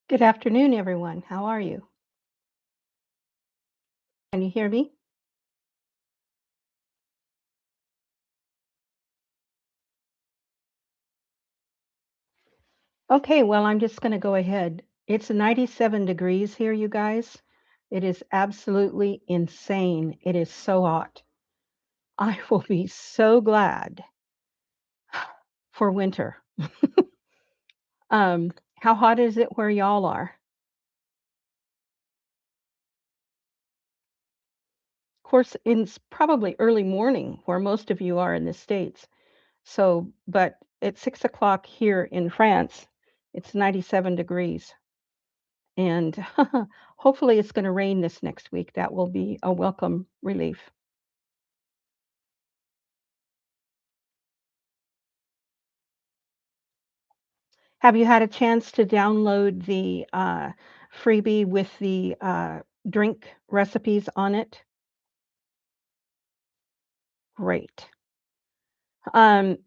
Good afternoon, everyone. How are you? Can you hear me? Okay, well, I'm just going to go ahead. It's 97 degrees here, you guys. It is absolutely insane. It is so hot. I will be so glad for winter. How hot is it where y'all are? Of course, it's probably early morning where most of you are in the States. So, but at 6 o'clock here in France, it's 97 degrees. And hopefully it's going to rain this next week. That will be a welcome relief. Have you had a chance to download the freebie with the drink recipes on it? Great. Um,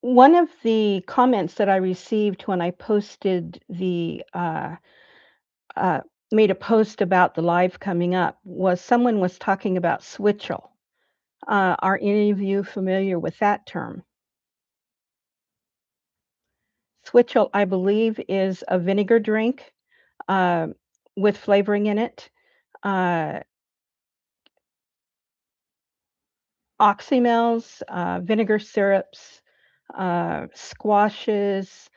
One of the comments that I received when I posted uh, made a post about the live coming up was someone was talking about switchel. Are any of you familiar with that term? Switchel, I believe, is a vinegar drink uh, with flavoring in it. Uh, Oxymels, vinegar syrups, squashes,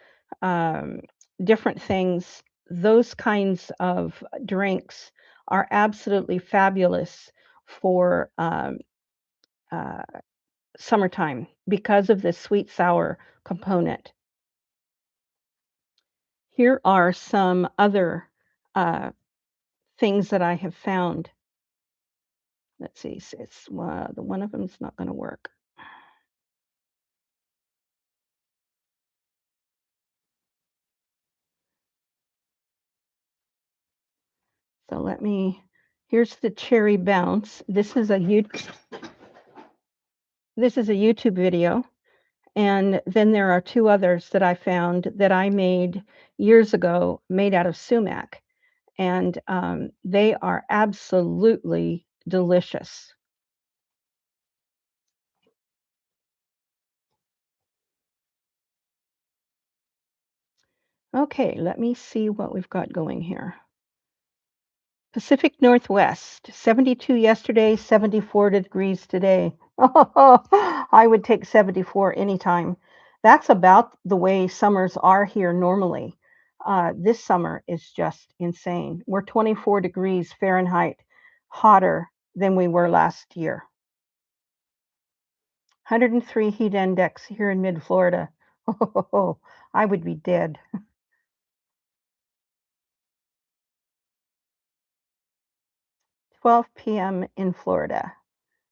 um, different things. Those kinds of drinks are absolutely fabulous for uh, summertime because of the sweet sour component. Here are some other uh, things that I have found. Let's see, it's the one of them is not going to work. So let me. Here's the cherry bounce. This is a YouTube video, and then there are two others that I found that I made years ago, made out of sumac, and they are absolutely delicious. Okay, let me see what we've got going here. Pacific Northwest, 72 yesterday, 74 degrees today. I would take 74 anytime. That's about the way summers are here normally. This summer is just insane. We're 24 degrees Fahrenheit hotter than we were last year. 103 heat index here in mid Florida. Oh, I would be dead. 12 p.m. in Florida.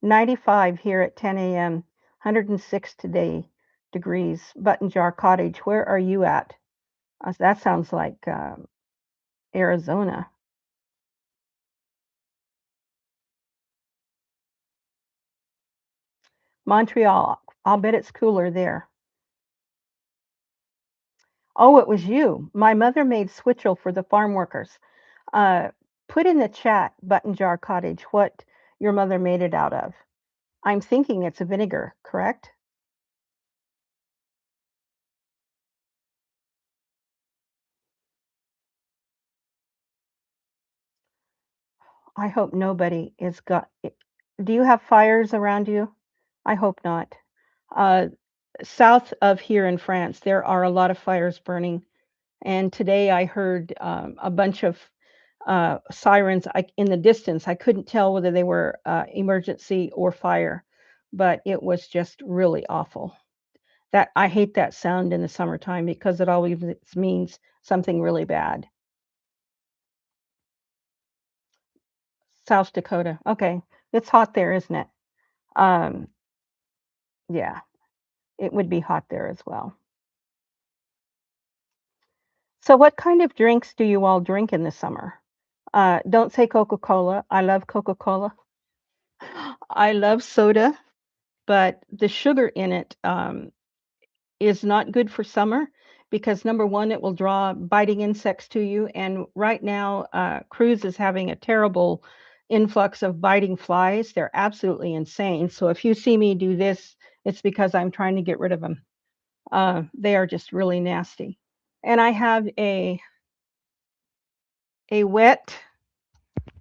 95 here at 10 a.m., 106 today degrees, Button Jar Cottage. Where are you at? That sounds like Arizona. Montreal. I'll bet it's cooler there. Oh, it was you. My mother made switchel for the farm workers. Uh, Put in the chat, Button Jar Cottage, what your mother made it out of. I'm thinking it's a vinegar, correct? I hope nobody is got. Do you have fires around you? I hope not. Uh, South of here in France, there are a lot of fires burning. And today I heard a bunch of sirens in the distance. I couldn't tell whether they were emergency or fire, but it was just really awful. That I hate that sound in the summertime because it always means something really bad. South Dakota. Okay, it's hot there, isn't it? Um, yeah, it would be hot there as well. So, what kind of drinks do you all drink in the summer? Don't say Coca-Cola. I love Coca-Cola. I love soda, but the sugar in it is not good for summer. because number one, it will draw biting insects to you. And right now, Cruise is having a terrible influx of biting flies. They're absolutely insane. So if you see me do this, it's because I'm trying to get rid of them. They are just really nasty. And I have a wet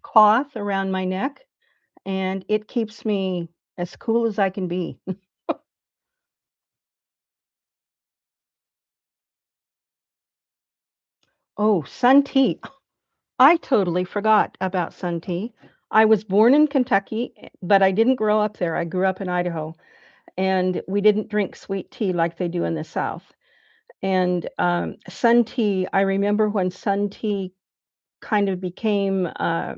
cloth around my neck, and it keeps me as cool as I can be. Oh, sun tea. I totally forgot about sun tea. I was born in Kentucky, but I didn't grow up there. I grew up in Idaho, and we didn't drink sweet tea like they do in the South. And sun tea, I remember when sun tea kind of became uh,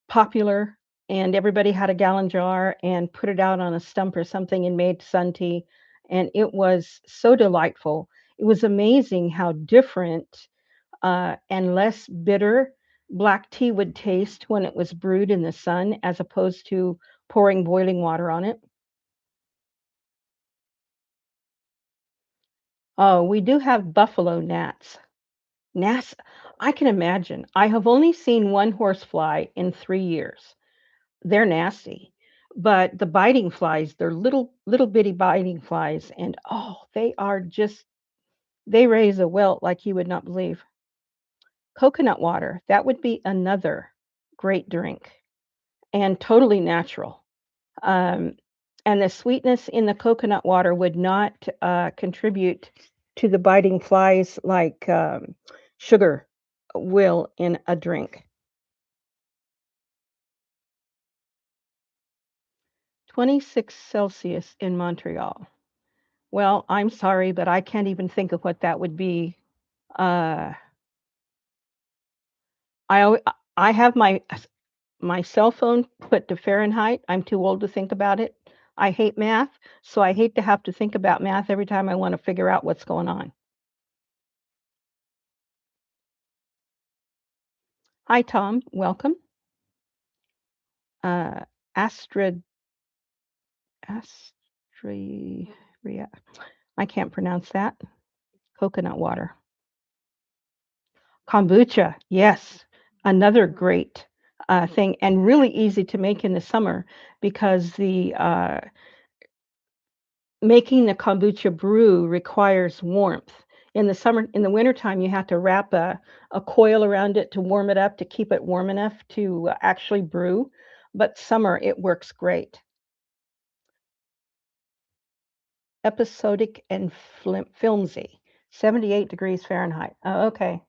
popular, and everybody had a gallon jar and put it out on a stump or something and made sun tea, and it was so delightful. It was amazing how different and less bitter black tea would taste when it was brewed in the sun as opposed to pouring boiling water on it. Oh, we do have buffalo gnats. Gnats, I can imagine. I have only seen one horsefly in 3 years. They're nasty. But the biting flies, they're little bitty biting flies, and oh, they are just they raise a welt like you would not believe. Coconut water, that would be another great drink and totally natural. Um, and the sweetness in the coconut water would not contribute to the biting flies like sugar will in a drink. 26 Celsius in Montreal. Well, I'm sorry, but I can't even think of what that would be. Uh, I have my cell phone put to Fahrenheit. I'm too old to think about it. I hate math, so I hate to have to think about math every time I want to figure out what's going on. Hi, Tom. Welcome. Uh, Astrid, Astria. I can't pronounce that. Coconut water. Kombucha. Yes, another great thing, and really easy to make in the summer because the making the kombucha brew requires warmth. In the summer, in the wintertime, you have to wrap a coil around it to warm it up to keep it warm enough to actually brew. But summer, it works great. Episodic and filmsy, 78 degrees Fahrenheit. Oh, okay.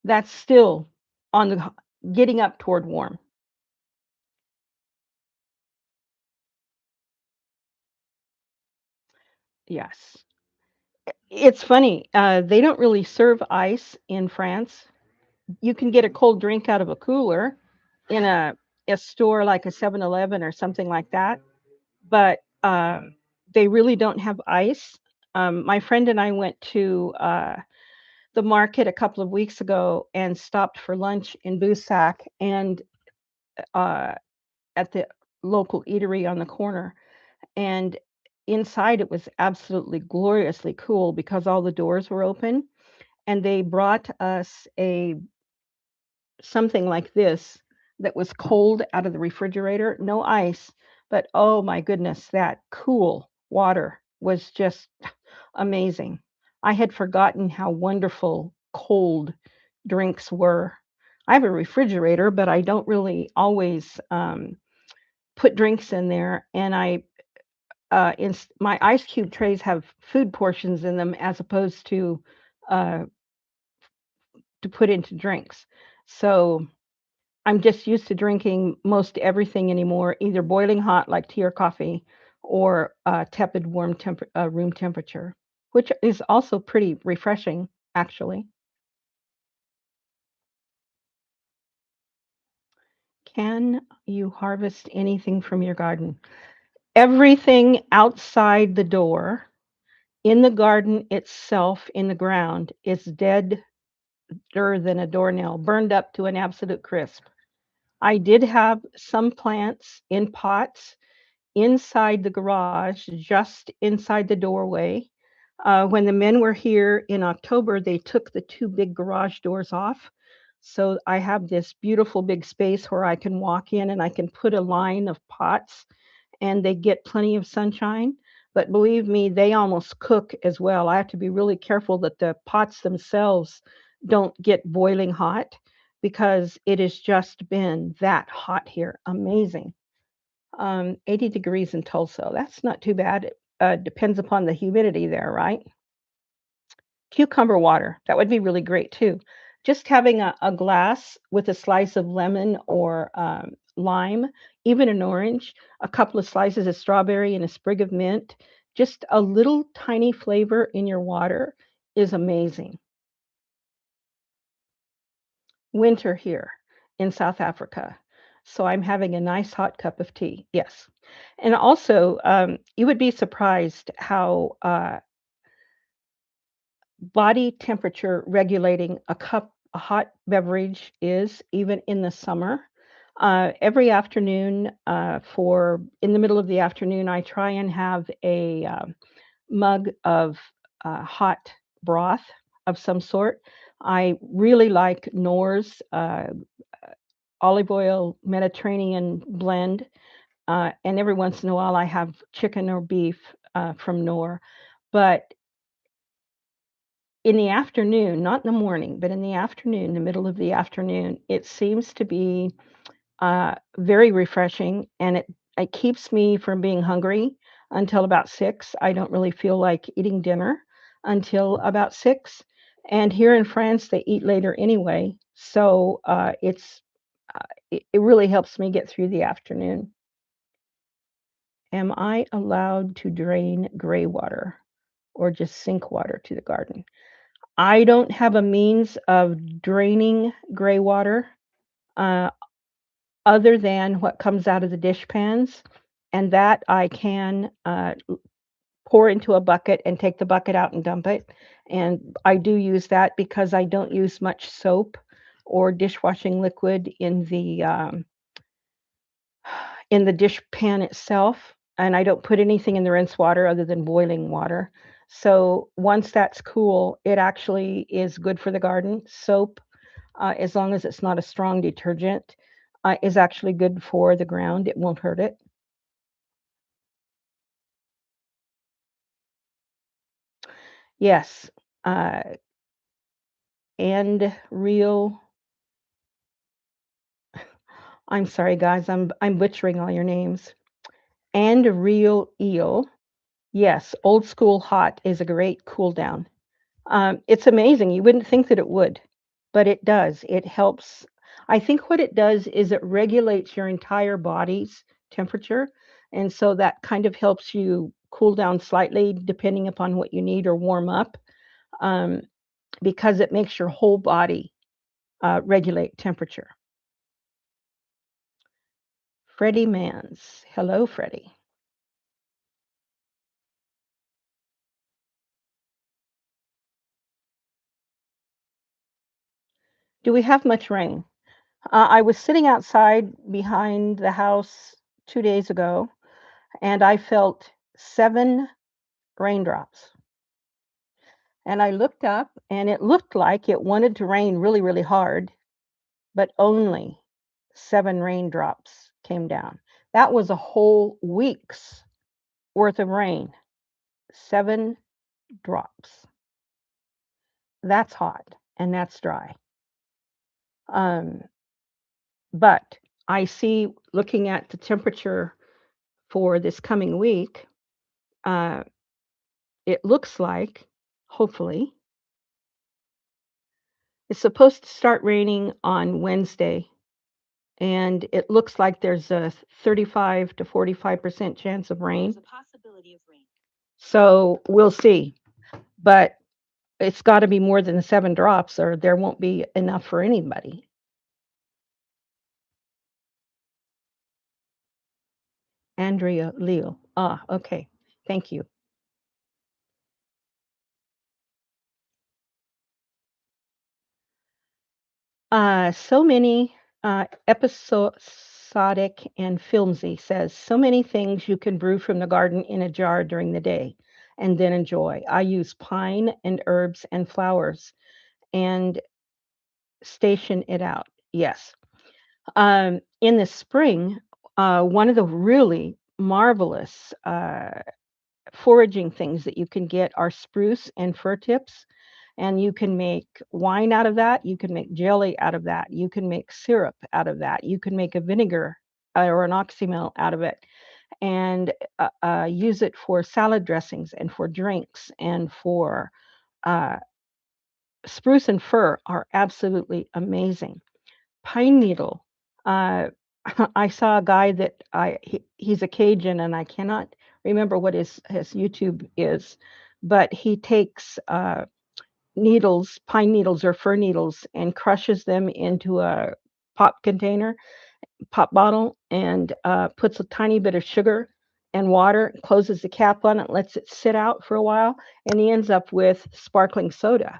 That's still on the getting up toward warm. Yes. It's funny. They don't really serve ice in France. You can get a cold drink out of a cooler in a store like a 7-Eleven or something like that, but they really don't have ice. My friend and I went to the market a couple of weeks ago and stopped for lunch in Boussac and uh, at the local eatery on the corner. And inside, it was absolutely gloriously cool because all the doors were open. And they brought us a something like this that was cold out of the refrigerator, no ice, but oh my goodness, that cool water was just amazing. I had forgotten how wonderful cold drinks were. I have a refrigerator, but I don't really always put drinks in there. And my ice cube trays have food portions in them as opposed uh, to put into drinks. So I'm just used to drinking most everything anymore, either boiling hot like tea or coffee, or tepid, room temperature, which is also pretty refreshing, actually. Can you harvest anything from your garden? Everything outside the door, in the garden itself, in the ground, is deader than a doornail, burned up to an absolute crisp. I did have some plants in pots inside the garage, just inside the doorway. When the men were here in October, they took the 2 big garage doors off. So I have this beautiful big space where I can walk in and I can put a line of pots and they get plenty of sunshine. But believe me, they almost cook as well. I have to be really careful that the pots themselves don't get boiling hot because it has just been that hot here. Amazing. 80 degrees in Tulsa. That's not too bad. It depends upon the humidity there, right? Cucumber water, that would be really great too. Just having a glass with a slice of lemon or, lime, even an orange, a couple of slices of strawberry and a sprig of mint, just a little tiny flavor in your water is amazing. Winter here in South Africa, so I'm having a nice hot cup of tea, yes. And also, you would be surprised how, body temperature regulating a hot beverage is even in the summer. Every afternoon, for in the middle of the afternoon, I try and have a mug of hot broth of some sort. I really like Knorr's olive oil Mediterranean blend, and every once in a while I have chicken or beef from Knorr. But in the afternoon, not in the morning, but in the afternoon, the middle of the afternoon, it seems to be, very refreshing, and it keeps me from being hungry until about 6. I don't really feel like eating dinner until about 6, and here in France, they eat later anyway, so, it really helps me get through the afternoon. Am I allowed to drain gray water or just sink water to the garden? I don't have a means of draining gray water, uh, other than what comes out of the dish pans, and that I can, pour into a bucket and take the bucket out and dump it, and I do use that because I don't use much soap or dishwashing liquid in the dish pan itself, and I don't put anything in the rinse water other than boiling water. So once that's cool, it actually is good for the garden. Soap, as long as it's not a strong detergent, is actually good for the ground. It won't hurt it. Yes, uh, and real. I'm sorry, guys. I'm butchering all your names. And real eel. Yes, old school hot is a great cool down. It's amazing, you wouldn't think that it would, but it does. It helps. I think what it does is it regulates your entire body's temperature, and so that kind of helps you cool down slightly depending upon what you need or warm up, um, because it makes your whole body, regulate temperature. Freddie Mans. Hello, Freddie. Do we have much rain? I was sitting outside behind the house 2 days ago, and I felt 7 raindrops. And I looked up, and it looked like it wanted to rain really, really hard, but only 7 raindrops came down. That was a whole week's worth of rain. 7 drops. That's hot, and that's dry. Um, but I see, looking at the temperature for this coming week, uh, it looks like, hopefully, it's supposed to start raining on Wednesday, and it looks like there's a 35 to 45% chance of rain. So we'll see. But it's got to be more than 7 drops, or there won't be enough for anybody. Andrea Leal. Ah, okay. Thank you. So many episodic and filmsy says so many things you can brew from the garden in a jar during the day. and then enjoy. I use pine and herbs and flowers and station it out. Yes. In the spring, one of the really marvelous foraging things that you can get are spruce and fir tips, and you can make wine out of that, you can make jelly out of that, you can make syrup out of that, you can make a vinegar or an oxymel out of it, and use it for salad dressings and for drinks and for uh, spruce and fir are absolutely amazing. Pine needle. Uh, I saw a guy that he's a Cajun, and I cannot remember what his YouTube is, but he takes needles, pine needles or fir needles, and crushes them into a pop container, pop bottle, and puts a tiny bit of sugar and water, closes the cap on it, lets it sit out for a while, and he ends up with sparkling soda,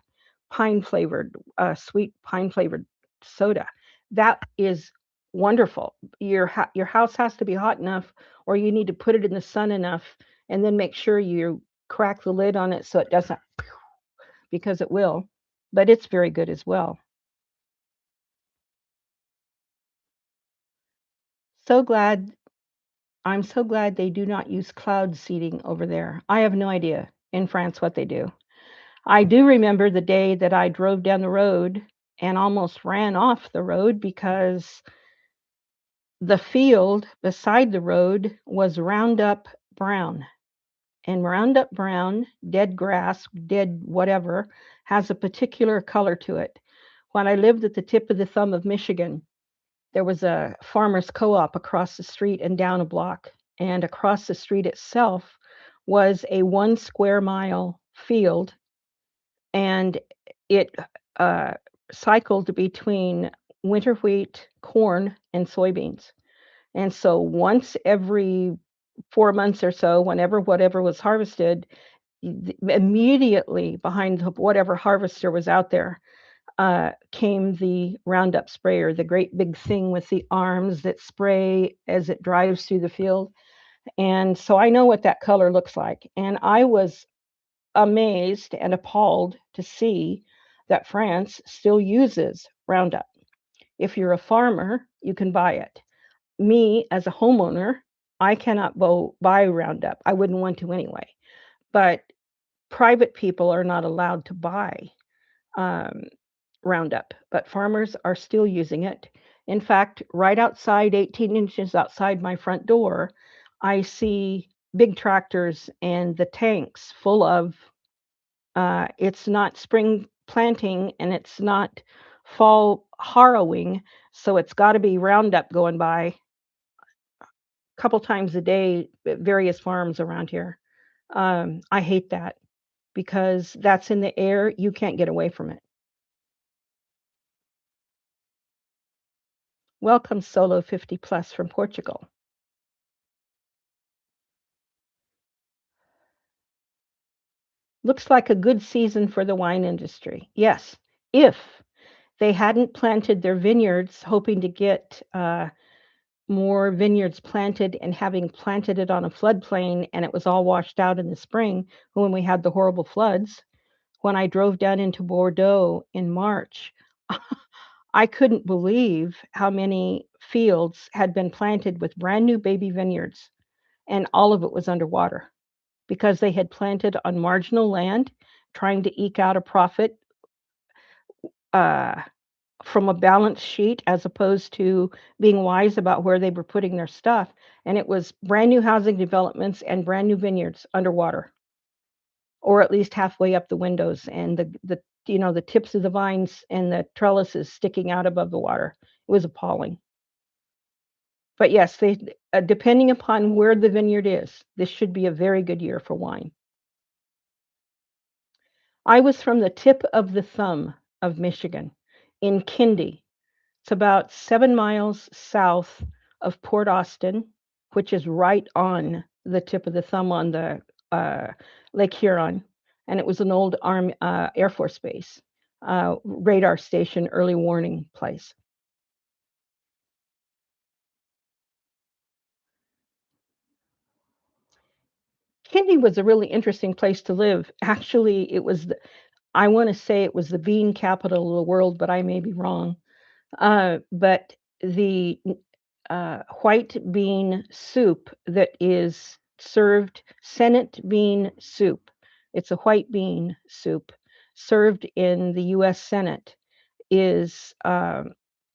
pine flavored, sweet pine flavored soda. That is wonderful. Your house has to be hot enough, or you need to put it in the sun enough, and then make sure you crack the lid on it so it doesn't, because it will. But it's very good as well. So glad I'm so glad they do not use cloud seeding over there. I have no idea in France what they do. I do remember the day that I drove down the road and almost ran off the road because the field beside the road was Roundup Brown. And Roundup Brown, dead grass, dead whatever, has a particular color to it. When I lived at the tip of the thumb of Michigan, there was a farmer's co-op across the street and down a block. And across the street itself was a 1 square mile field, and it uh, cycled between winter wheat, corn, and soybeans. And so once every 4 months or so, whenever whatever was harvested, immediately behind whatever harvester was out there, came the Roundup sprayer, the great big thing with the arms that spray as it drives through the field. And so I know what that color looks like. And I was amazed and appalled to see that France still uses Roundup. If you're a farmer, you can buy it. Me, as a homeowner, I cannot buy Roundup. I wouldn't want to anyway. But private people are not allowed to buy um, Roundup, but farmers are still using it. In fact, right outside, 18 inches outside my front door, I see big tractors and the tanks full of, it's not spring planting and it's not fall harrowing, so it's got to be Roundup going by a couple times a day at various farms around here. I hate that because that's in the air. You can't get away from it. Welcome, Solo 50 Plus from Portugal. Looks like a good season for the wine industry. Yes, if they hadn't planted their vineyards, hoping to get more vineyards planted and having planted it on a floodplain and it was all washed out in the spring when we had the horrible floods. When I drove down into Bordeaux in March, I couldn't believe how many fields had been planted with brand new baby vineyards, and all of it was underwater because they had planted on marginal land, trying to eke out a profit uh, from a balance sheet as opposed to being wise about where they were putting their stuff. And it was brand new housing developments and brand new vineyards underwater, or at least halfway up the windows, and the tips of the vines and the trellises sticking out above the water. It was appalling. But yes, they depending upon where the vineyard is, this should be a very good year for wine. I was from the tip of the thumb of Michigan in Kindy. It's about 7 miles south of Port Austin, which is right on the tip of the thumb on the uh, Lake Huron. And it was an old Air Force base, radar station, early warning place. Kindy was a really interesting place to live. Actually, it was the I wanna say it was the bean capital of the world, but I may be wrong. But the white bean soup that is served Senate bean soup. It's a white bean soup served in the US Senate is,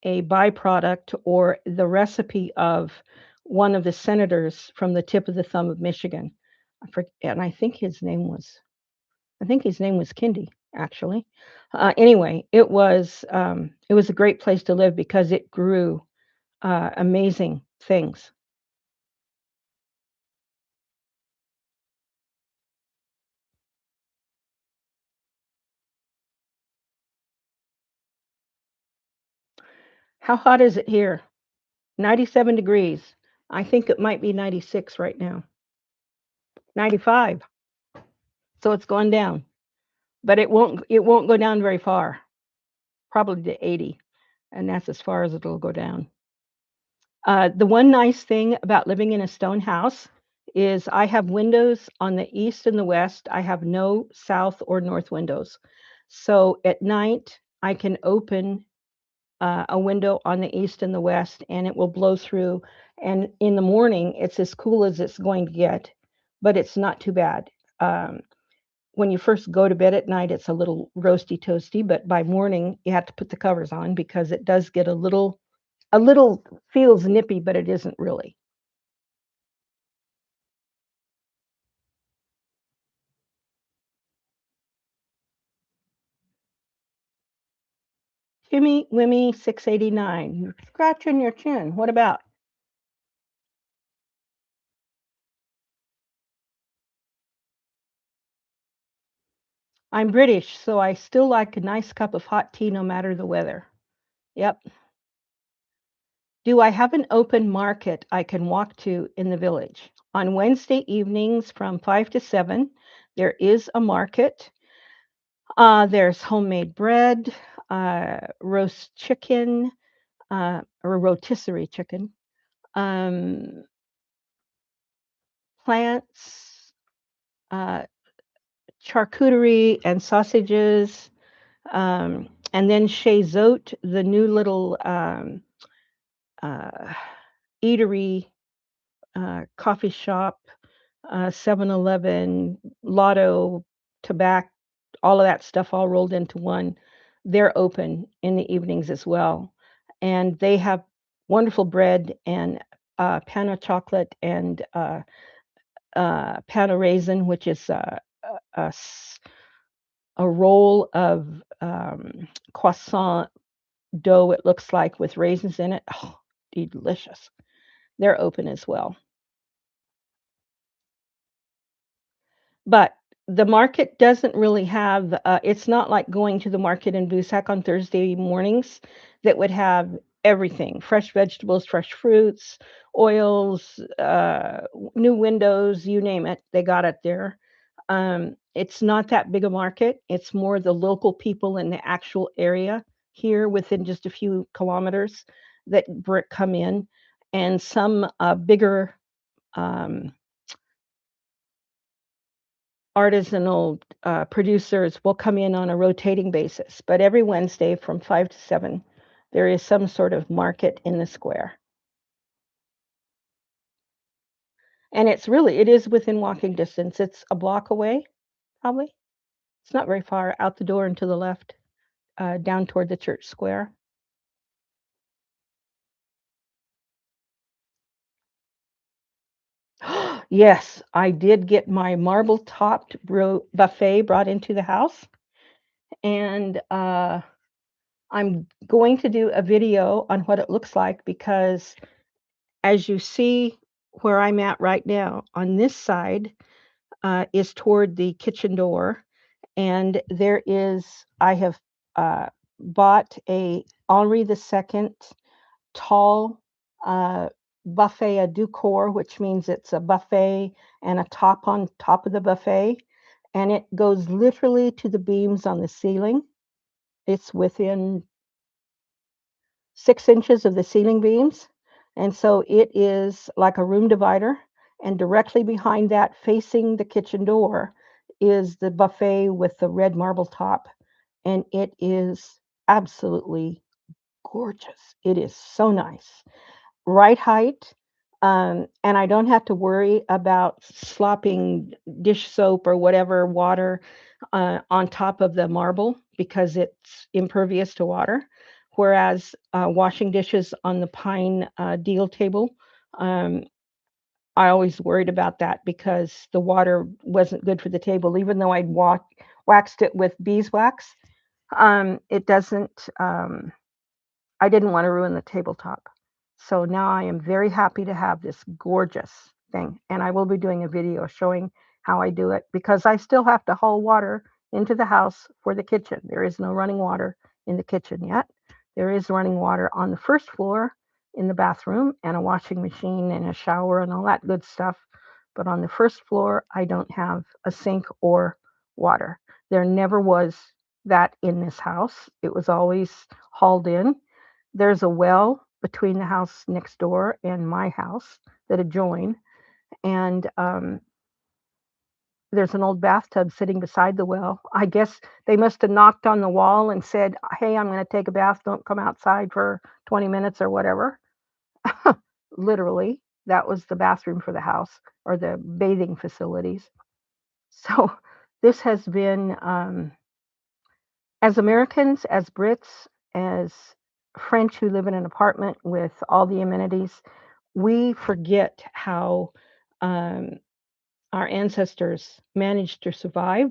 a byproduct or the recipe of one of the senators from the tip of the thumb of Michigan. And I think his name was Kindy, actually. Anyway, it was a great place to live because it grew, amazing things. How hot is it here? 97 degrees. I think it might be 96 right now. 95. So it's gone down, but it won't go down very far, probably to 80, and that's as far as it'll go down. The one nice thing about living in a stone house is I have windows on the east and the west. I have no south or north windows. So at night, I can open a window on the east and the west, and it will blow through. And in the morning, it's as cool as it's going to get, but it's not too bad. Um, when you first go to bed at night, it's a little roasty toasty, but by morning, you have to put the covers on because it does get a little feels nippy, but it isn't really. Jimmy Wimmy 689. You're scratching your chin. What about? I'm British, so I still like a nice cup of hot tea no matter the weather. Yep. Do I have an open market I can walk to in the village? On Wednesday evenings from 5 to 7, there is a market. There's homemade bread, roast chicken, or rotisserie chicken, um, plants, uh, charcuterie and sausages, and then Chez Zote, the new little uh, eatery, coffee shop, 7-Eleven, Lotto, Tobacco, all of that stuff all rolled into one. They're open in the evenings as well, and they have wonderful bread and pan of chocolate and pan of raisin, which is a roll of croissant dough. It looks like with raisins in it. Oh, delicious. They're open as well. But the market doesn't really have, it's not like going to the market in Busac on Thursday mornings that would have everything, fresh vegetables, fresh fruits, oils, new windows, you name it, they got it there. It's not that big a market. It's more the local people in the actual area here within just a few kilometers that come in, and some bigger um, artisanal producers will come in on a rotating basis, but every Wednesday from 5 to 7, there is some sort of market in the square. And it is within walking distance. It's a block away, probably. It's not very far out the door and to the left, down toward the church square. Yes, I did get my marble topped buffet brought into the house. And I'm going to do a video on what it looks like because as you see where I'm at right now, on this side is toward the kitchen door, and I have bought a Henri II tall uh, buffet à deux corps, which means it's a buffet and a top on top of the buffet, and it goes literally to the beams on the ceiling. It's within 6 inches of the ceiling beams. And so it is like a room divider. and directly behind that, facing the kitchen door, is the buffet with the red marble top, and it is absolutely gorgeous. It is so nice. Right height, and I don't have to worry about slopping dish soap or whatever water, on top of the marble because it's impervious to water. Whereas, washing dishes on the pine, deal table, um, I always worried about that because the water wasn't good for the table. Even though I'd waxed it with beeswax, it doesn't, I didn't wanna ruin the tabletop. So now I am very happy to have this gorgeous thing, and I will be doing a video showing how I do it because I still have to haul water into the house for the kitchen. There is no running water in the kitchen yet. There is running water on the first floor in the bathroom and a washing machine and a shower and all that good stuff. But on the first floor, I don't have a sink or water. There never was that in this house. It was always hauled in. There's a well between the house next door and my house that adjoin, and, there's an old bathtub sitting beside the well. I guess they must have knocked on the wall and said, "Hey, I'm gonna take a bath, don't come outside for 20 minutes," or whatever. Literally, that was the bathroom for the house or the bathing facilities. So, this has been, as Americans, as Brits, as French who live in an apartment with all the amenities, we forget how um, our ancestors managed to survive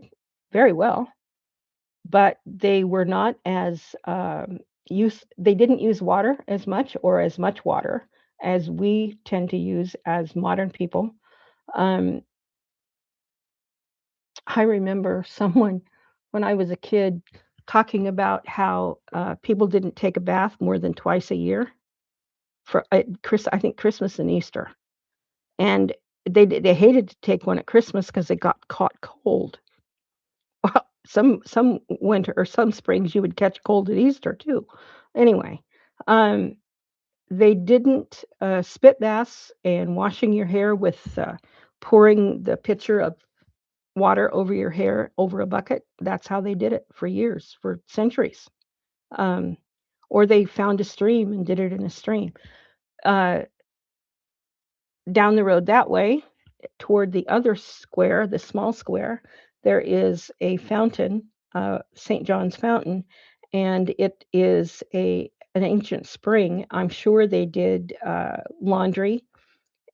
very well, but they were not as they didn't use water as much or as much water as we tend to use as modern people. Um, I remember someone when I was a kid talking about how people didn't take a bath more than twice a year for I think Christmas and Easter, and they hated to take one at Christmas because they got caught cold. Well, some winter or some springs you would catch cold at Easter too. Anyway, um, they didn't spit baths and washing your hair with pouring the pitcher of water over your hair over a bucket. That's how they did it for years, for centuries. Um, or they found a stream and did it in a stream. Uh, Down the road that way, toward the other square, the small square, there is a fountain, St. John's Fountain, and it is an ancient spring. I'm sure they did laundry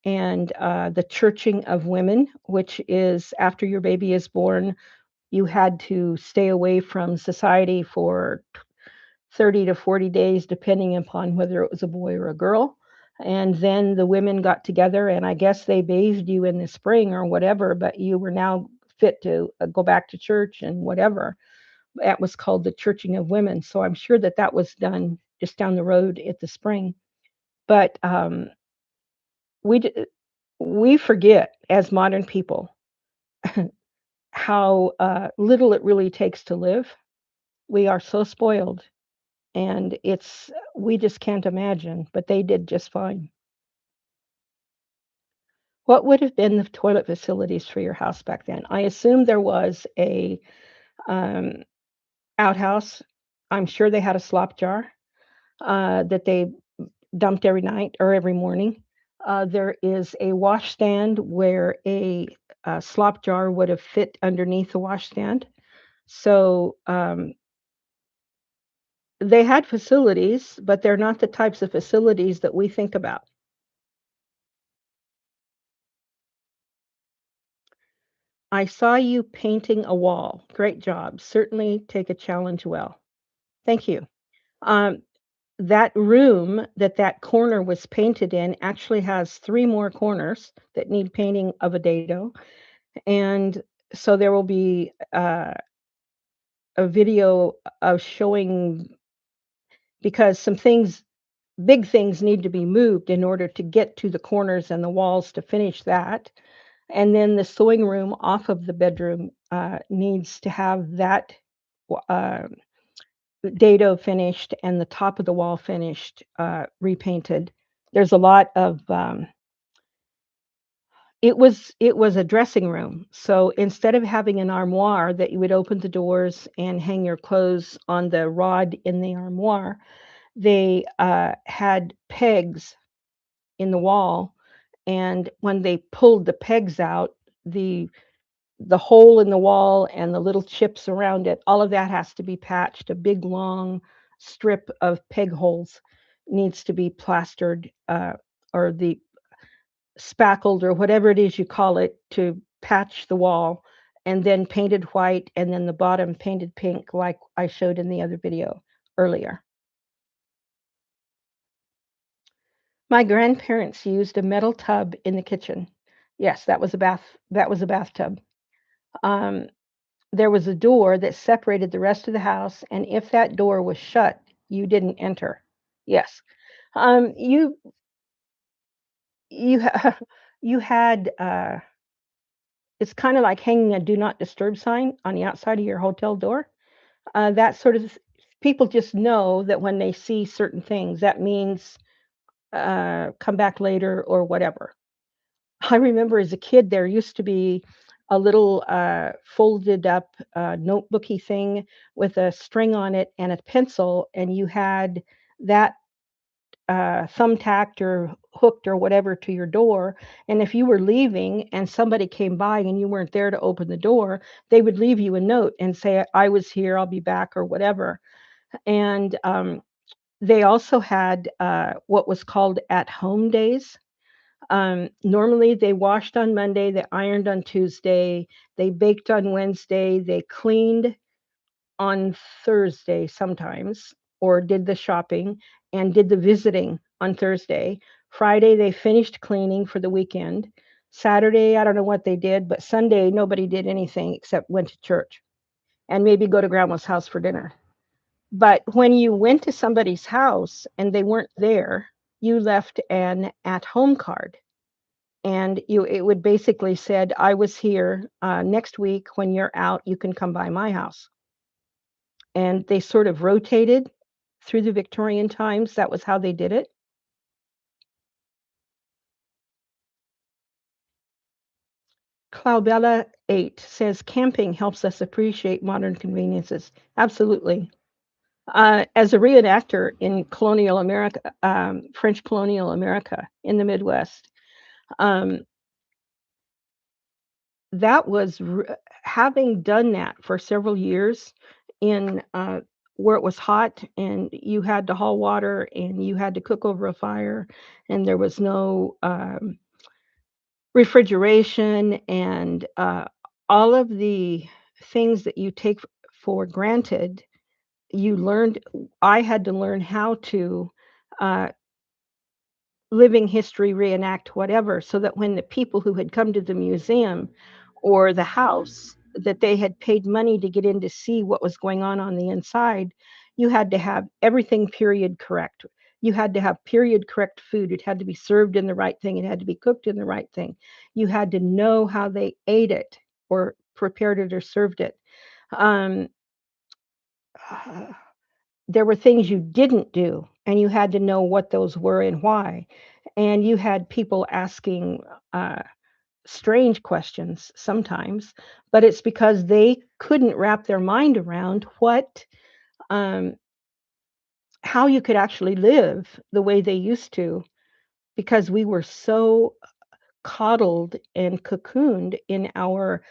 and the churching of women, which is after your baby is born, you had to stay away from society for 30 to 40 days, depending upon whether it was a boy or a girl. And then the women got together, and I guess they bathed you in the spring or whatever, but you were now fit to go back to church and whatever. That was called the churching of women. So I'm sure that that was done just down the road at the spring. But we d- we forget as modern people how little it really takes to live. We are so spoiled, and it's we just can't imagine, but they did just fine. What would have been the toilet facilities for your house back then? I assume there was a, um, outhouse. I'm sure they had a slop jar, that they dumped every night or every morning. There is a washstand where a slop jar would have fit underneath the washstand. So, they had facilities, but they're not the types of facilities that we think about. I saw you painting a wall. Great job. Certainly take a challenge well. Thank you. Um, that room that corner was painted in actually has 3 more corners that need painting of a dado, and so there will be, a video of showing because some things big things need to be moved in order to get to the corners and the walls to finish that. And then the sewing room off of the bedroom, needs to have that w dado finished and the top of the wall finished, repainted. There's a lot of, it was a dressing room. So instead of having an armoire that you would open the doors and hang your clothes on the rod in the armoire, they had pegs in the wall, and when they pulled the pegs out, the the hole in the wall and the little chips around it, all of that has to be patched. A big long strip of peg holes needs to be plastered, or the spackled or whatever it is you call it, to patch the wall, and then painted white, and then the bottom painted pink like I showed in the other video earlier. My grandparents used a metal tub in the kitchen. Yes, that was a bathtub. Um, there was a door that separated the rest of the house, and if that door was shut, you didn't enter. Yes. You you ha you had, it's kinda like hanging a do not disturb sign on the outside of your hotel door. That sort of people just know that when they see certain things, that means, come back later or whatever. I remember as a kid, there used to be a little, folded up, notebooky thing with a string on it and a pencil, and you had that, thumbtacked or hooked or whatever to your door, and if you were leaving and somebody came by and you weren't there to open the door, they would leave you a note and say, "I was here, I'll be back," or whatever. And, they also had, what was called at-home days. Normally, they washed on Monday, they ironed on Tuesday, they baked on Wednesday, they cleaned on Thursday sometimes, or did the shopping and did the visiting on Thursday. Friday, they finished cleaning for the weekend. Saturday, I don't know what they did, but Sunday, nobody did anything except went to church and maybe go to grandma's house for dinner. But when you went to somebody's house and they weren't there, you left an at home card, and you it would basically said, "I was here, next week when you're out, you can come by my house." And they sort of rotated through the Victorian times, that was how they did it. Claubella 8 says, "Camping helps us appreciate modern conveniences." Absolutely. As a reenactor in colonial America, French colonial America in the Midwest, um, that was having done that for several years in, where it was hot and you had to haul water and you had to cook over a fire and there was no, refrigeration and, all of the things that you take for granted, you learned I had to learn how to, uh, living history, reenact, whatever, so that when the people who had come to the museum or the house that they had paid money to get in to see what was going on the inside, you had to have everything period correct. You had to have period correct food. It had to be served in the right thing. It had to be cooked in the right thing. You had to know how they ate it or prepared it or served it. Um, there were things you didn't do, and you had to know what those were and why. And you had people asking strange questions sometimes, but it's because they couldn't wrap their mind around um, how you could actually live the way they used to, because we were so coddled and cocooned in our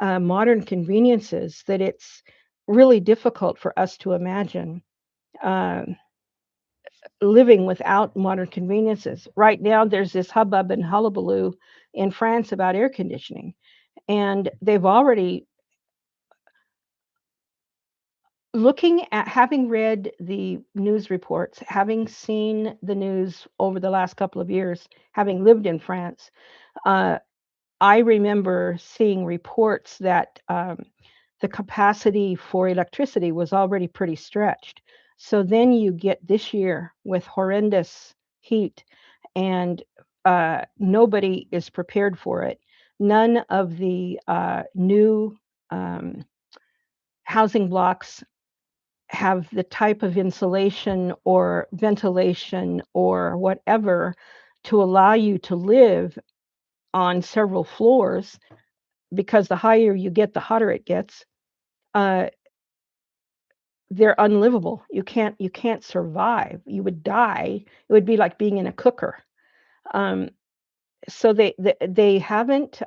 modern conveniences that it's really difficult for us to imagine. Um, Living without modern conveniences. Right now, there's this hubbub and hullabaloo in France about air conditioning, and they've already looking at having read the news reports, having seen the news over the last couple of years, having lived in France, uh, I remember seeing reports that the capacity for electricity was already pretty stretched. So then you get this year with horrendous heat, and nobody is prepared for it. None of the new um, housing blocks have the type of insulation or ventilation or whatever to allow you to live on several floors because the higher you get, the hotter it gets. Uh, they're unlivable. You can't survive. You would die. It would be like being in a cooker. Um, so they haven't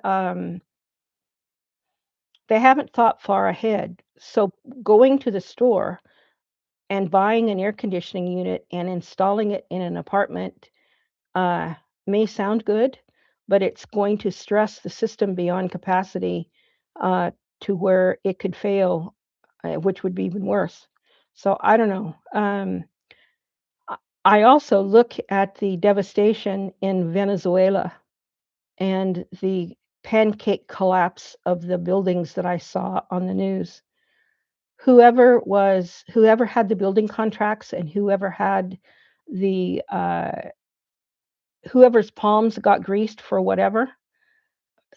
thought far ahead. So going to the store and buying an air conditioning unit and installing it in an apartment uh, may sound good, but it's going to stress the system beyond capacity uh, to where it could fail, which would be even worse. So I don't know. I I also look at the devastation in Venezuela and the pancake collapse of the buildings that I saw on the news. Whoever had the building contracts and the whoever's palms got greased for whatever,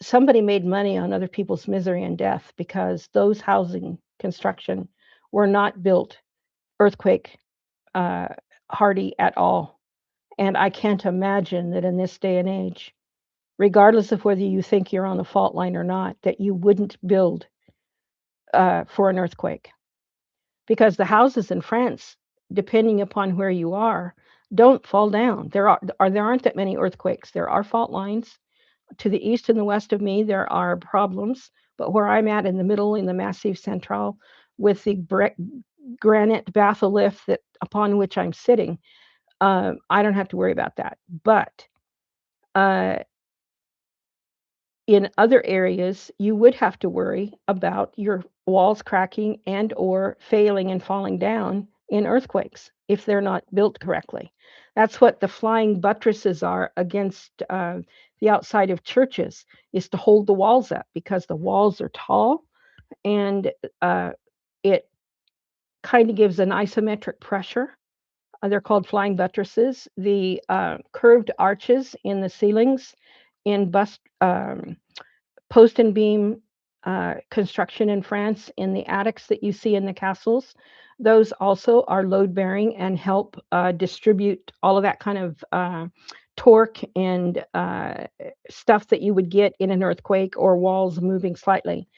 somebody made money on other people's misery and death because those housing construction were not built earthquake uh, hardy at all. And I can't imagine that in this day and age, regardless of whether you think you're on the fault line or not, that you wouldn't build for an earthquake. Because the houses in France, depending upon where you are, don't fall down. There aren't that many earthquakes. There are fault lines to the east and the west of me. There are problems, but where I'm at in the middle, in the Massif Central, with the granite batholith that upon which I'm sitting, I don't have to worry about that. But uh, in other areas, you would have to worry about your walls cracking and or failing and falling down in earthquakes if they're not built correctly. That's what the flying buttresses are against the outside of churches, is to hold the walls up because the walls are tall and uh, it kind of gives an isometric pressure. They're called flying buttresses. The curved arches in the ceilings in post and beam construction in France in the attics that you see in the castles. Those also are load bearing and help distribute all of that kind of torque and stuff that you would get in an earthquake or walls moving slightly.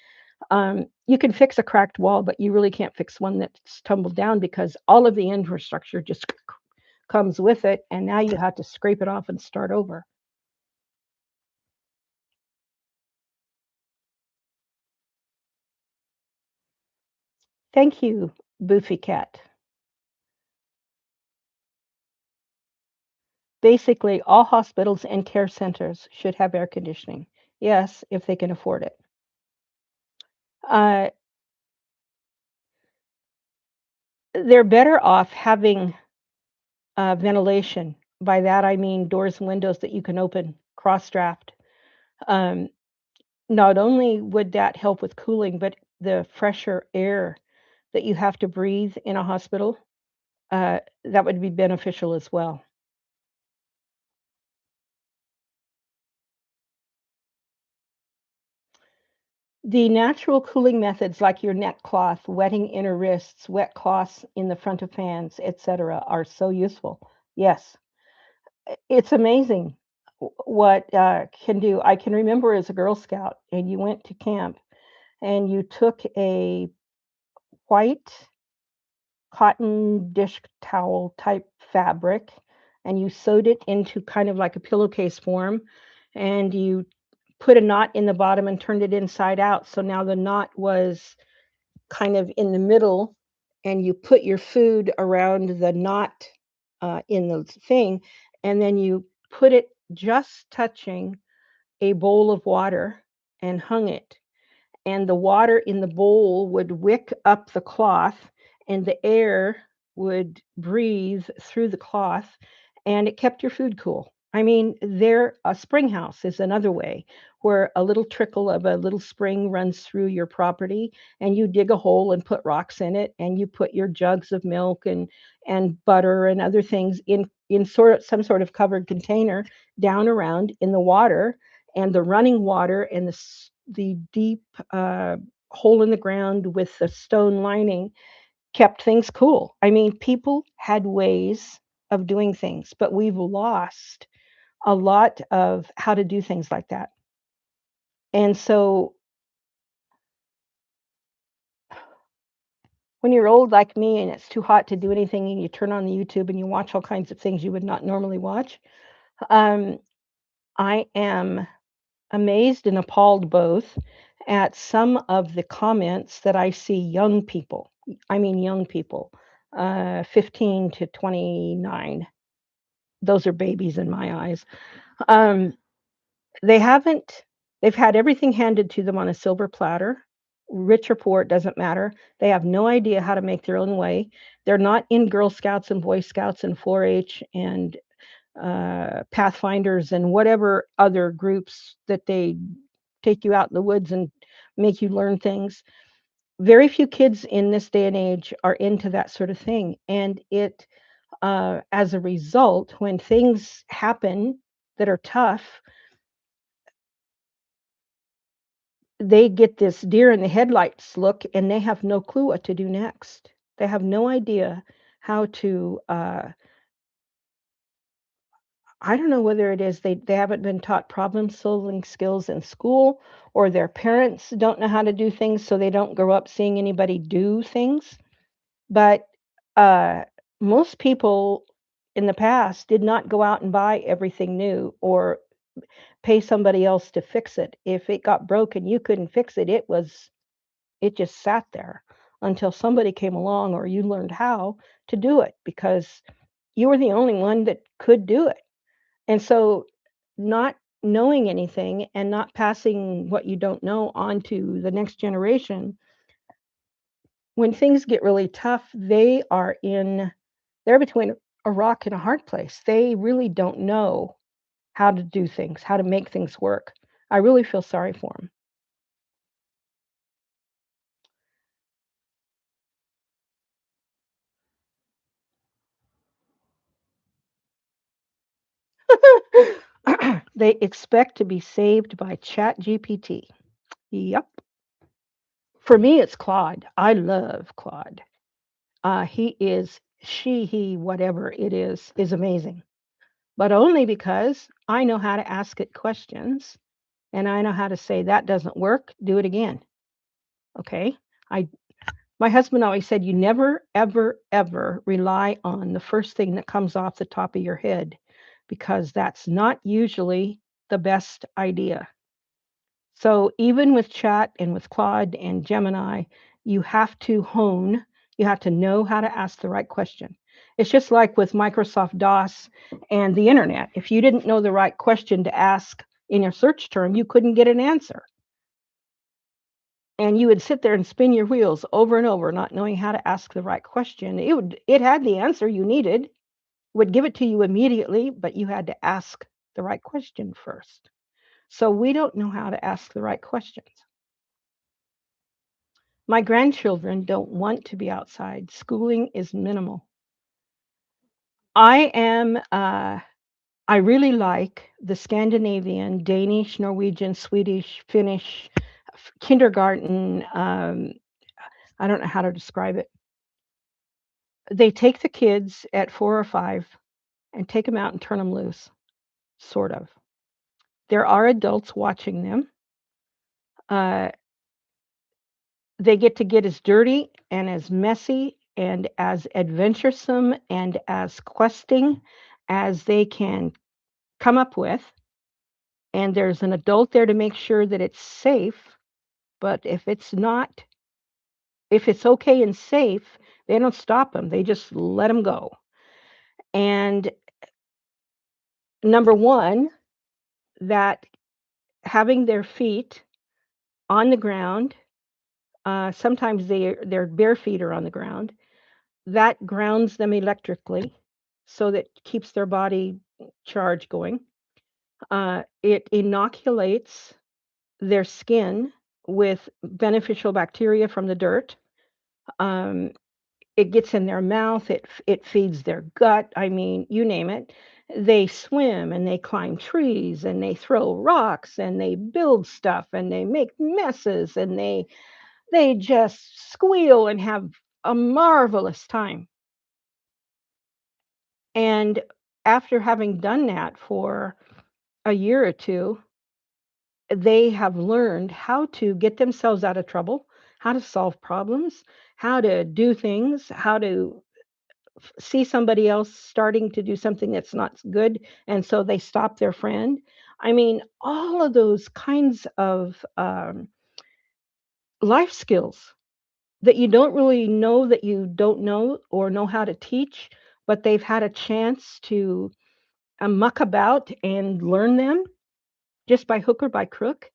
You can fix a cracked wall, but you really can't fix one that's tumbled down because all of the infrastructure just comes with it, and now you have to scrape it off and start over. Thank you, Boofy Cat. Basically, all hospitals and care centers should have air conditioning. Yes, if they can afford it. Uh, they're better off having ventilation. By that, I mean doors and windows that you can open cross draft. Um, Not only would that help with cooling, but the fresher air that you have to breathe in a hospital, that would be beneficial as well. The natural cooling methods like your neck cloth, wetting inner wrists, wet cloths in the front of fans, etc., are so useful. Yes, it's amazing what can do. I can remember as a Girl Scout, and you went to camp, and you took a white cotton dish towel type fabric, and you sewed it into kind of like a pillowcase form, and you put a knot in the bottom and turned it inside out. So now the knot was kind of in the middle, and you put your food around the knot in the thing, and then you put it just touching a bowl of water and hung it. And the water in the bowl would wick up the cloth, and the air would breathe through the cloth, and it kept your food cool. I mean, there a spring house is another way where a little trickle of a little spring runs through your property, and you dig a hole and put rocks in it, and you put your jugs of milk and butter and other things in some sort of covered container down around in the water, and the running water and the deep uh, hole in the ground with the stone lining kept things cool. I mean, people had ways of doing things, but we've lost a lot of how to do things like that. And so when you're old like me and it's too hot to do anything and you turn on the YouTube and you watch all kinds of things you would not normally watch, um, I am amazed and appalled both at some of the comments that I see young people, I mean young people, 15 to 29. Those are babies in my eyes. Um, they haven't they've had everything handed to them on a silver platter. Rich or poor, it doesn't matter. They have no idea how to make their own way. They're not in Girl Scouts and Boy Scouts and 4-H and Pathfinders and whatever other groups that they take you out in the woods and make you learn things. Very few kids in this day and age are into that sort of thing. And as a result, when things happen that are tough, they get this deer in the headlights look and they have no clue what to do next. They have no idea how to, I don't know whether it is they haven't been taught problem solving skills in school or their parents don't know how to do things so they don't grow up seeing anybody do things. But uh, most people in the past did not go out and buy everything new or pay somebody else to fix it. If it got broken, you couldn't fix it. It just sat there until somebody came along or you learned how to do it because you were the only one that could do it. And so not knowing anything and not passing what you don't know on to the next generation, when things get really tough, they're between a rock and a hard place. They really don't know how to do things, how to make things work. I really feel sorry for them. They expect to be saved by Chat GPT. Yep. For me, it's Claude. I love Claude. He is, she, he, whatever it is amazing. But only because I know how to ask it questions and I know how to say that doesn't work, do it again. Okay? I My husband always said you never ever ever rely on the first thing that comes off the top of your head because that's not usually the best idea. So even with Chat and with Claude and Gemini, you have to hone, you have to know how to ask the right question. It's just like with Microsoft DOS and the internet. If you didn't know the right question to ask in your search term, you couldn't get an answer. And you would sit there and spin your wheels over and over, not knowing how to ask the right question. It had the answer you needed, would give it to you immediately, but you had to ask the right question first. So we don't know how to ask the right questions. My grandchildren don't want to be outside. Schooling is minimal. I am, I really like the Scandinavian, Danish, Norwegian, Swedish, Finnish kindergarten. I don't know how to describe it. They take the kids at 4 or 5 and take them out and turn them loose, sort of. There are adults watching them. Uh, they get as dirty and as messy and as adventuresome and as questing as they can come up with. And there's an adult there to make sure that it's safe. But if it's okay and safe, they don't stop them. They just let them go. And number one, that having their feet on the ground, sometimes their bare feet are on the ground. That grounds them electrically, so that keeps their body charge going. It inoculates their skin with beneficial bacteria from the dirt. Um, it gets in their mouth. It feeds their gut. I mean, you name it. They swim and they climb trees and they throw rocks and they build stuff and they make messes and they just squeal and have a marvelous time. And after having done that for a year or two, they have learned how to get themselves out of trouble, how to solve problems, how to do things, how to see somebody else starting to do something that's not good, and so they stop their friend. I mean, all of those kinds of life skills that you don't really know that you don't know or know how to teach, but they've had a chance to muck about and learn them just by hook or by crook.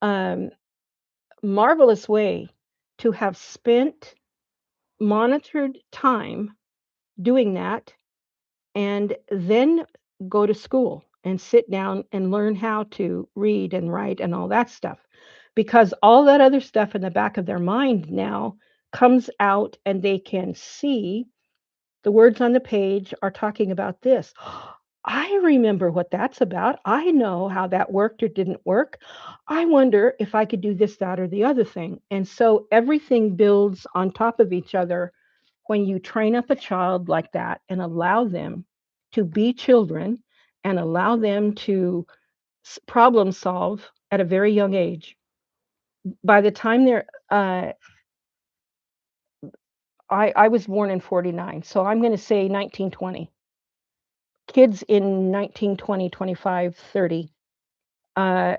Um, Marvelous way to have spent monitored time doing that and then go to school and sit down and learn how to read and write and all that stuff. Because all that other stuff in the back of their mind now comes out and they can see the words on the page are talking about this. I remember what that's about. I know how that worked or didn't work. I wonder if I could do this, that, or the other thing. And so everything builds on top of each other when you train up a child like that and allow them to be children and allow them to problem solve at a very young age. By the time they're, I was born in 49, so I'm going to say 1920. Kids in 19, 20, 25, 30, uh,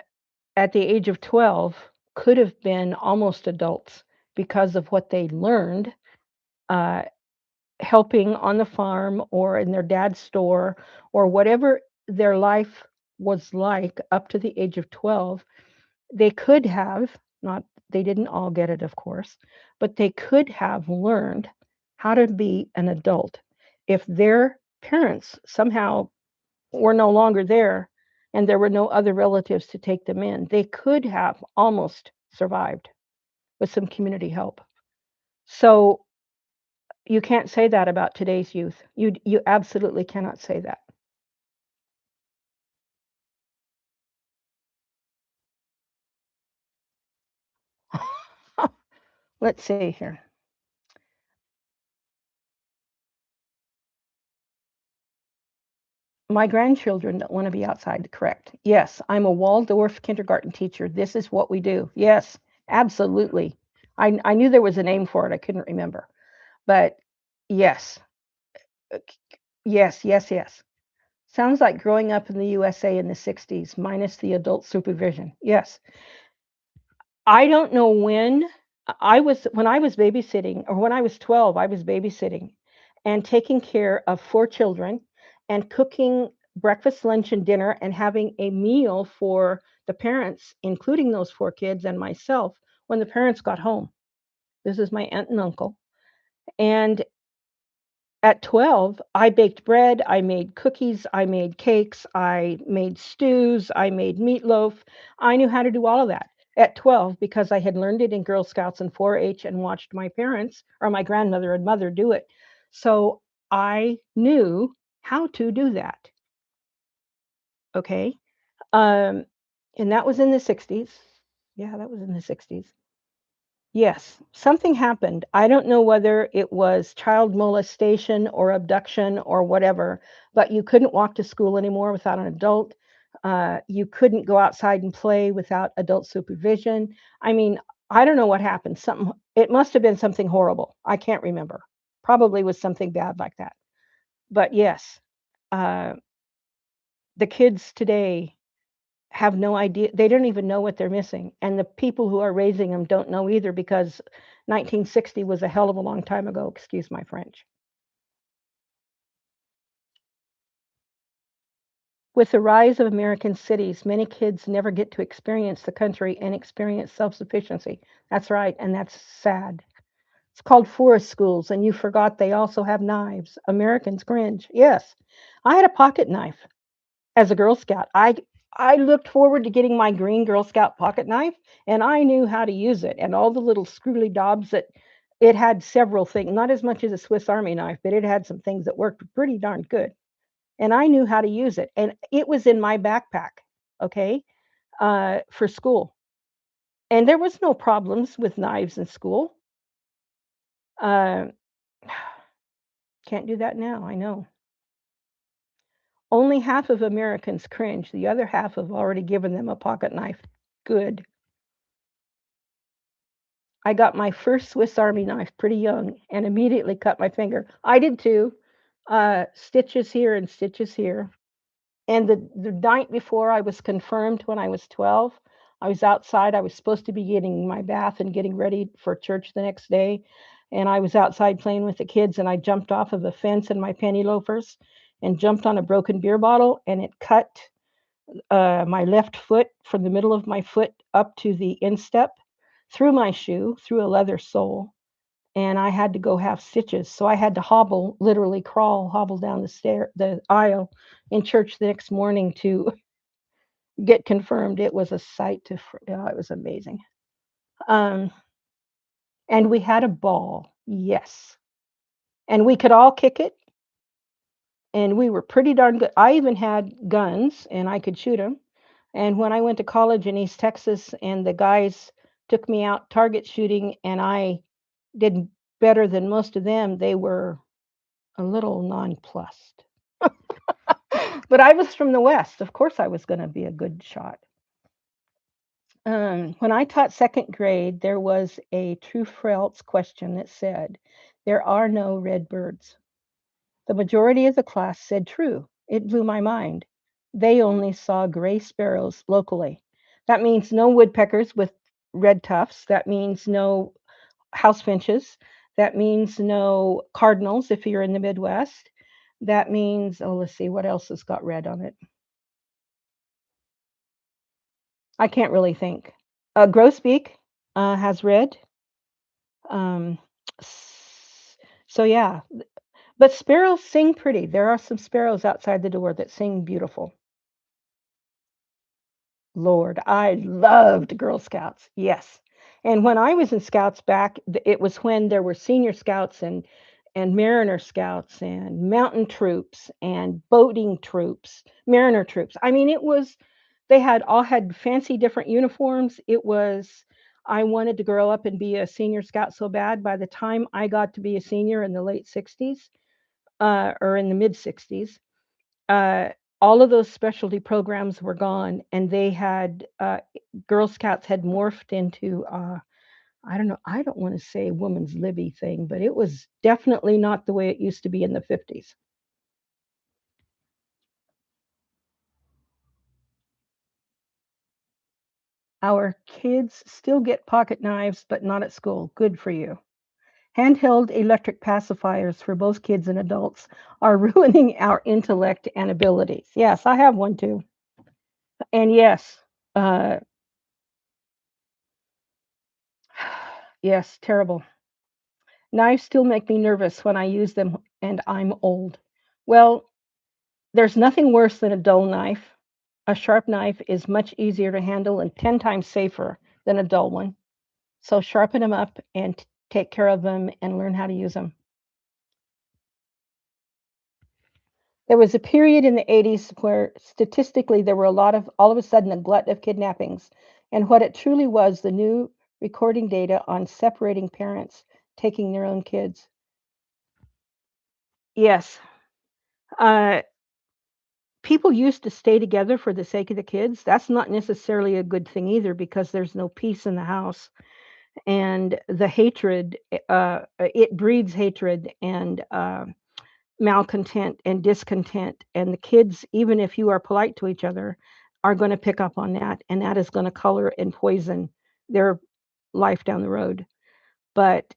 at the age of 12 could have been almost adults because of what they learned uh, helping on the farm or in their dad's store or whatever their life was like up to the age of 12. They could have, not, they didn't all get it, of course, but they could have learned how to be an adult if their parents somehow were no longer there and there were no other relatives to take them in. They could have almost survived with some community help. So you can't say that about today's youth. You absolutely cannot say that. Let's see here. My grandchildren that want to be outside, correct. Yes, I'm a Waldorf kindergarten teacher. This is what we do. Yes, absolutely. I knew there was a name for it. I couldn't remember. But yes, uh, yes, yes, yes. Sounds like growing up in the USA in the 60s, minus the adult supervision. Yes. I don't know when when I was babysitting, or when I was 12, I was babysitting and taking care of 4 children and cooking breakfast, lunch, and dinner and having a meal for the parents, including those 4 kids and myself, when the parents got home. This is my aunt and uncle. And at 12, I baked bread, I made cookies, I made cakes, I made stews, I made meatloaf. I knew how to do all of that at 12 because I had learned it in Girl Scouts and 4-H and watched my parents or my grandmother and mother do it. So I knew how to do that. Okay. Um, and that was in the 60s. Yeah, that was in the 60s. Yes, something happened. I don't know whether it was child molestation or abduction or whatever, but you couldn't walk to school anymore without an adult. You couldn't go outside and play without adult supervision. I mean, I don't know what happened. Something, it must have been something horrible. I can't remember. Probably was something bad like that. But yes, uh, the kids today have no idea. They don't even know what they're missing. And the people who are raising them don't know either because 1960 was a hell of a long time ago, excuse my French. With the rise of American cities, many kids never get to experience the country and experience self sufficiency. That's right, and that's sad. It's called forest schools, and you forgot they also have knives. Americans cringe. Yes, I had a pocket knife. As a Girl Scout, I looked forward to getting my green Girl Scout pocket knife, and I knew how to use it, and all the little screwy dobs that it had several things, not as much as a Swiss Army knife, but it had some things that worked pretty darn good, and I knew how to use it, and it was in my backpack, okay, for school, and there was no problems with knives in school. Uh, can't do that now, I know. Only half of Americans cringe, the other half have already given them a pocket knife. Good. I got my first Swiss Army knife pretty young and immediately cut my finger. I did too. Stitches here and stitches here. And the night before I was confirmed when I was 12, I was outside. I was supposed to be getting my bath and getting ready for church the next day. And I was outside playing with the kids, and I jumped off of a fence in my penny loafers and jumped on a broken beer bottle, and it cut my left foot from the middle of my foot up to the instep through my shoe, through a leather sole. And I had to go have stitches. So I had to hobble, literally crawl, hobble down the aisle in church the next morning to get confirmed. It was a sight to, it was amazing. Um, and we had a ball, yes. And we could all kick it, and we were pretty darn good. I even had guns, and I could shoot them. And when I went to college in East Texas, and the guys took me out target shooting, and I did better than most of them, they were a little nonplussed. But I was from the West. Of course, I was going to be a good shot. When I taught second grade, there was a true false question that said, "There are no red birds." The majority of the class said true. It blew my mind. They only saw gray sparrows locally. That means no woodpeckers with red tufts. That means no house finches. That means no cardinals if you're in the Midwest. That means, oh, let's see, what else has got red on it? I can't really think. Grosbeak has red. Um, so yeah, but sparrows sing pretty. There are some sparrows outside the door that sing beautiful. Lord, I loved Girl Scouts. Yes. And when I was in Scouts back, it was when there were senior Scouts and Mariner Scouts and mountain troops and boating troops, Mariner troops. I mean, it was they had all had fancy different uniforms. It was I wanted to grow up and be a senior Scout so bad. By the time I got to be a senior in the late 60s, or in the mid 60s, uh, all of those specialty programs were gone, and they had Girl Scouts had morphed into I don't know, I don't want to say woman's libby thing, but it was definitely not the way it used to be in the 50s. Our kids still get pocket knives, but not at school. Good for you. Handheld electric pacifiers for both kids and adults are ruining our intellect and abilities. Yes, I have one too. And yes, uh, yes, terrible. Knives still make me nervous when I use them, and I'm old. Well, there's nothing worse than a dull knife. A sharp knife is much easier to handle and 10 times safer than a dull one. So sharpen them up and take care of them and learn how to use them. There was a period in the 80s where statistically there were a lot of, all of a sudden, a glut of kidnappings. And what it truly was, the new recording data on separating parents taking their own kids. Yes. Uh, People used to stay together for the sake of the kids. That's not necessarily a good thing either because there's no peace in the house. And the hatred, it breeds hatred and malcontent and discontent. And the kids, even if you are polite to each other, are going to pick up on that. And that is going to color and poison their life down the road. But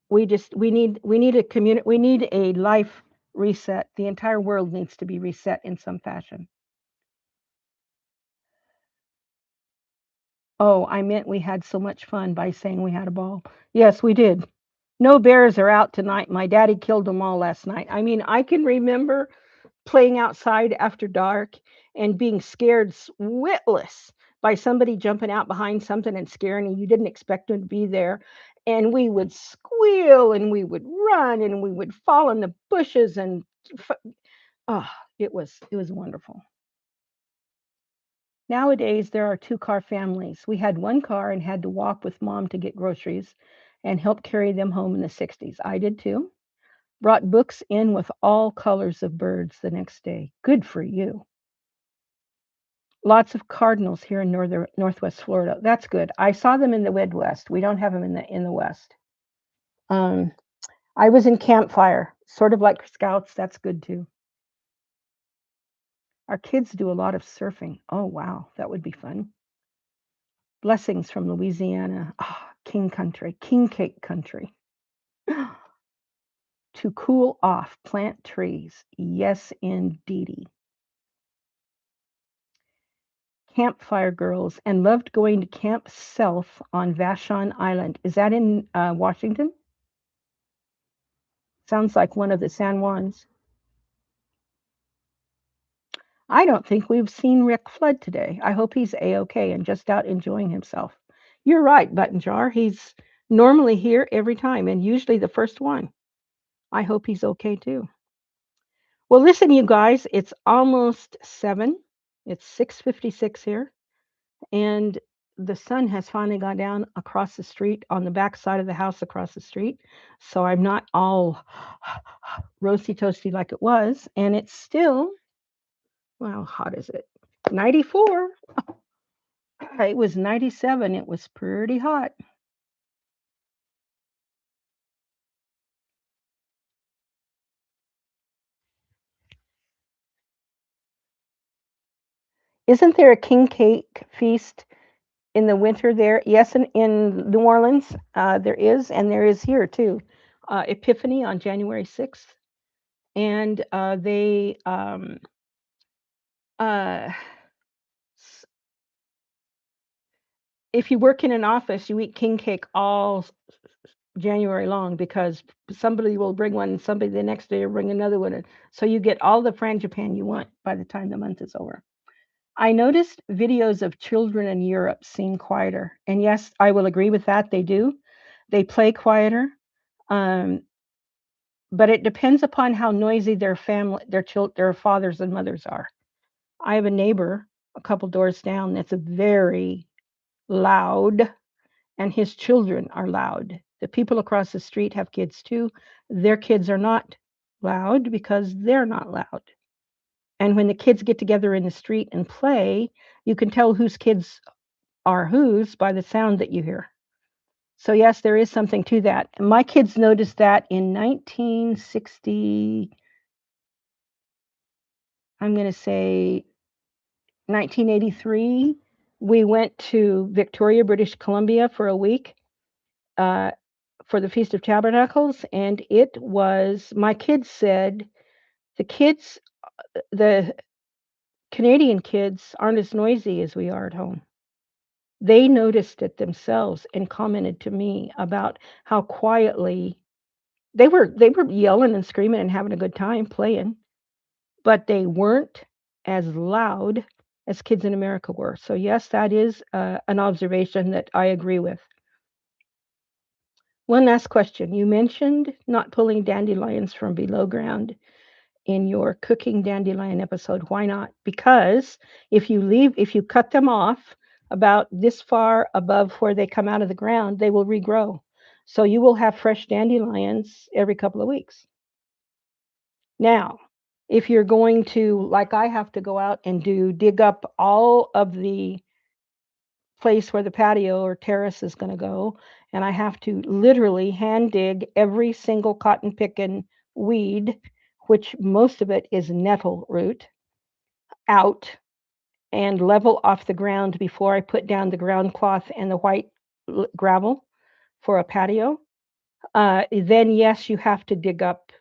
we need a community, we need a life reset. The entire world needs to be reset in some fashion. Oh, I meant we had so much fun by saying we had a ball. Yes, we did. No bears are out tonight. My daddy killed them all last night. I mean, I can remember playing outside after dark and being scared witless by somebody jumping out behind something and scaring you. You didn't expect them to be there. And we would squeal and we would run and we would fall in the bushes and oh, it was wonderful. Nowadays, there are two-car families. We had one car and had to walk with mom to get groceries and help carry them home in the 60s. I did too. Brought books in with all colors of birds the next day. Good for you. Lots of cardinals here in northwest Florida. That's good. I saw them in the Midwest. We don't have them in the West. Um, I was in Campfire, sort of like Scouts. That's good too. Our kids do a lot of surfing. Oh wow, that would be fun. Blessings from Louisiana. Ah, King Country, King Cake Country. To cool off, plant trees. Yes, indeedy. Campfire Girls and loved going to Camp Self on Vashon Island. Is that in Washington? Sounds like one of the San Juans. I don't think we've seen Rick Flood today. I hope he's A-OK and just out enjoying himself. You're right, Button Jar. He's normally here every time and usually the first one. I hope he's okay too. Well, listen, you guys, it's almost 7. It's 6:56 here, and the sun has finally gone down across the street on the back side of the house across the street. So I'm not all roasty toasty like it was, and it's still, well, how hot is it? 94. It was 97. It was pretty hot. Isn't there a king cake feast in the winter there? Yes, in New Orleans, there is, and there is here too. Epiphany on January 6th. And uh, if you work in an office, you eat king cake all January long because somebody will bring one, and somebody the next day will bring another one. And so you get all the frangipane you want by the time the month is over. I noticed videos of children in Europe seem quieter. And yes, I will agree with that. They do. They play quieter. Um, but it depends upon how noisy their family, their fathers and mothers are. I have a neighbor a couple doors down that's a very loud, and his children are loud. The people across the street have kids too. Their kids are not loud because they're not loud. And when the kids get together in the street and play, you can tell whose kids are whose by the sound that you hear. So, yes, there is something to that. My kids noticed that in 1960, I'm going to say 1983. We went to Victoria, British Columbia for a week uh, for the Feast of Tabernacles. And it was, my kids said, the Canadian kids aren't as noisy as we are at home. They noticed it themselves and commented to me about how quietly they were yelling and screaming and having a good time playing, but they weren't as loud as kids in America were. So yes, that is an observation that I agree with. One last question. You mentioned not pulling dandelions from below ground in your cooking dandelion episode. Why not? Because if you cut them off about this far above where they come out of the ground, they will regrow. So you will have fresh dandelions every couple of weeks. Now, if you're going to, like I have to go out and dig up all of the place where the patio or terrace is going to go, and I have to literally hand dig every single cotton pickin' weed, which most of it is nettle root, out and level off the ground before I put down the ground cloth and the white gravel for a patio. Then yes, you have to dig up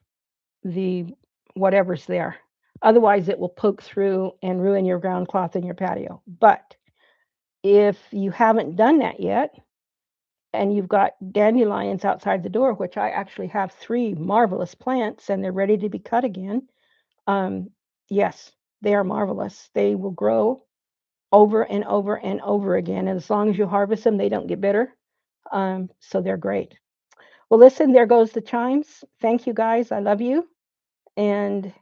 the whatever's there. Otherwise, it will poke through and ruin your ground cloth and your patio. But if you haven't done that yet, and you've got dandelions outside the door, which I actually have 3 marvelous plants, and they're ready to be cut again. Um, yes, they are marvelous. They will grow over and over and over again, and as long as you harvest them, they don't get bitter. So they're great. Well, listen, there goes the chimes. Thank you, guys. I love you. And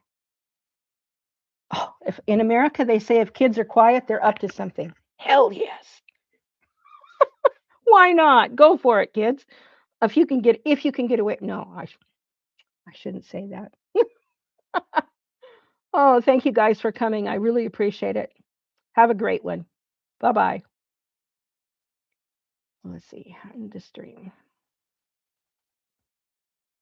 oh, if in America they say if kids are quiet, they're up to something. Hell yes. Why not? Go for it, kids. If you can get away. No, I shouldn't say that. Oh, thank you guys for coming. I really appreciate it. Have a great one. Bye-bye. Let's see, end the stream.